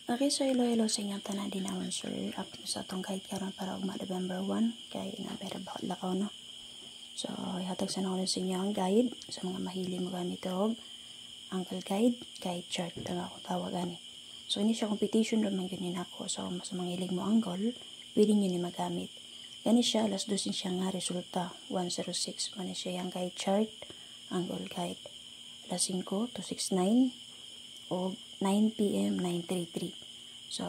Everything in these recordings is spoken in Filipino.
Okay, so hello sa inyong tanan din naman sir. Up sa atong guide karon para ugma November 1 kay na pero bakit lakaw no. So ihatag sa naon sa inyo ang guide sa mga mahilig mo gamit og Uncle guide chart ang ako tawag ani. So ini siya competition ron man ganin ako so sa mga hilig mo angle, pwede niyo ni magamit. Gani siya alas 2 siya nga resulta 106 man siya ang guide chart, angle guide. Alas 5 to 69 o 9 PM 9:33. So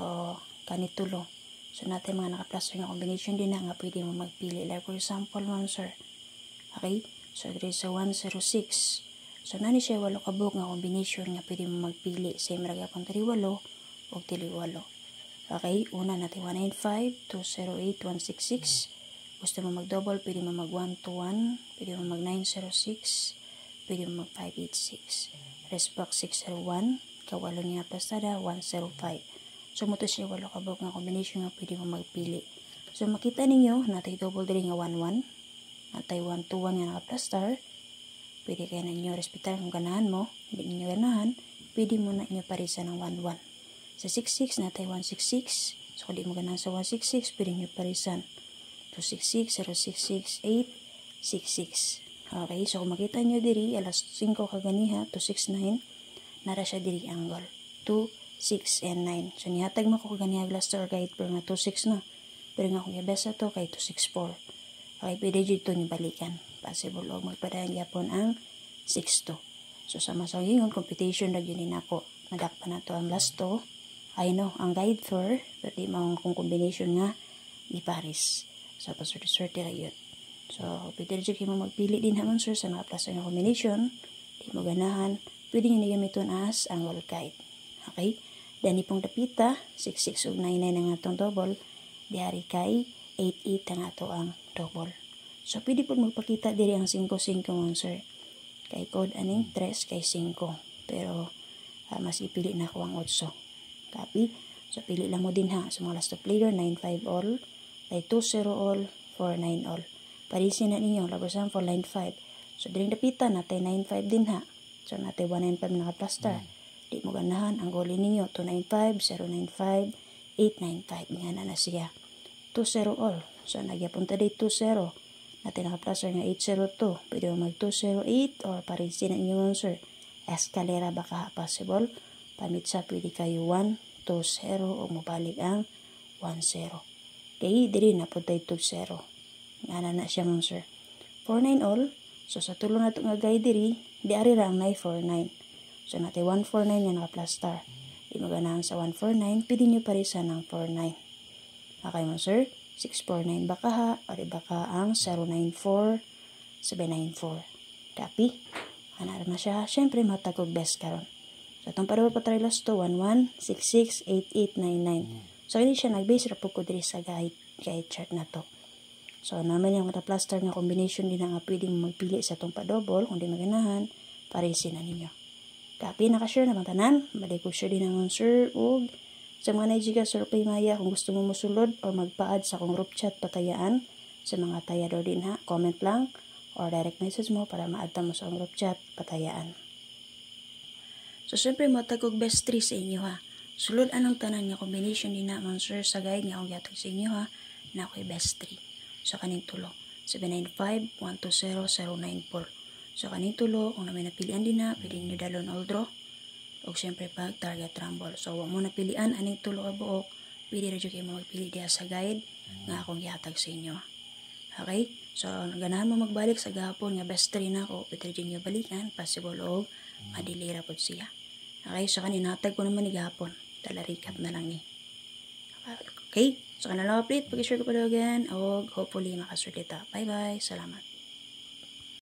kanitulo. So natin mga naka-cluster nga combination din na nga pwede mo magpili. Like for example man sir. Okay? So there is a 106. So nani siya walo ka buok nga combination nga pwede mo magpili. Same ra gyapon 38 o 38. Okay? Una natin 195, 208, 166. Gusto mo mag-double, pwede mo mag 121, pwede mo mag 906, pwede mo mag 586. Rest box 601. Kawalo niya pasada 105. So mo to siya walo ka buok nga combination nga pwede mo magpili. So makita ninyo natay double diri nga 11, natay 121 nga naka-plus star. Pwede kayo na inyo respetar kung ganahan mo, hindi ninyo ganahan, pwede mo na inyo parisan ng 11. Sa 66 natay 166. So kung di mo ganahan sa 166, pwede inyo parisan 266, 066, 866. Okay, so kung makita nyo diri alas 5 kaganiha, 269 nara siya diri angle 2, 6, and 9. So nihatag mo ko ganiha cluster guide pero nga 2, 6 na. Pero nga kung ibesa to kay 2, 6, 4. Okay, pwede dito ni balikan. Possible o magpadayan gyapon ang 6, 2. So sa masagingon competition ra gyud nako. Nadakpan na to ang last to. I know ang guide 4 pero di mao kung combination nga ni Paris. So paswerte ra yun. So pwede dito mo magpili din hamon sir sa naka-plus nga combination. Di mo ganahan. Pwede nyo nagamiton as angle guide. Okay? Dani pong dapita, 66 ug 99 ang atong double. Diari kay 88 ang ato ang double. So, pwede po magpakita diri ang 5-5 mon sir. Kay code aning 3 kay 5. Pero, mas ipili na ko ang 8. Copy? So, pili lang mo din ha. Sa mga last of player, 9-5 all. 2-0 all, 4-9 all. Parisin na ninyo. Labasan for line 5. So, diring dapita natay 9-5 din ha. So, natin 195 naka-plaster. Di mo ganahan. Ang goal ninyo, 295, 095, 895. Nga na siya. 2-0 all. So, nagyapunta din 2-0. Natin naka-plaster nga 802. Pwede mo mag 208 or parisin na inyo sir. Escalera baka possible. Pamitsa pwede kayo 1, 2-0 o mabalik ang 1-0. Kaya diri na po tayo 2-0. Nga na siya mon sir. 4-9 all. So, sa tulong na ito nga guide diri, di ari lang na 4-9. So, natin 1-4-9 nga naka-plus star. Di mo ganahan sa 1-4-9, pwede nyo parisan ng 4-9. Okay mo, sir? 6-4-9 baka ha, o di baka ang 0-9-4, 7-9-4. Copy? Hanara na siya. Siyempre, matagog best karon. So, itong pareho pa tayo last to, 1-1, 6-6, 8-8, 9-9. So, hindi siya nag-base rapo ko diri sa guide chart na to. So, naman yung mata-plaster nga combination din nga pwede mo magpili sa itong pa-double. Kung di maganahan, parisin na ninyo. Copy, nakashare naman tanan. Balik ko share din naman sir. O sa mga Nigeria Sir Paymaya, kung gusto mo musulod o magpa-add sa akong group chat patayaan sa mga tayador din ha, comment lang or direct message mo para ma-add mo sa akong group chat patayaan. So, syempre matagog best 3 sa inyo ha. Sulod anong tanan nga combination din naman sir sa guide nga akong yatag sa inyo ha, na ako'y best 3. So, kaning tulo. 795, 120, 094. So, kaning tulo, kung namin napilian din na, pwede nyo dalon all draw. O, syempre, pag target rumble. So, wag mo napilian, aning tulo ka buok, pwede rin kayo magpili diya sa guide nga akong ihatag sa inyo. Okay? So, ganahan mo magbalik sa gahapon nga best 3 na ako, pwede rin nyo balikan, possible o madilira po siya. Okay? So, kaninatag ko naman ni gahapon. Dala recap na lang ni. Okay? So, kanala update, pag-share ko pa daw again, o hopefully makaswerte ta. Bye-bye. Salamat.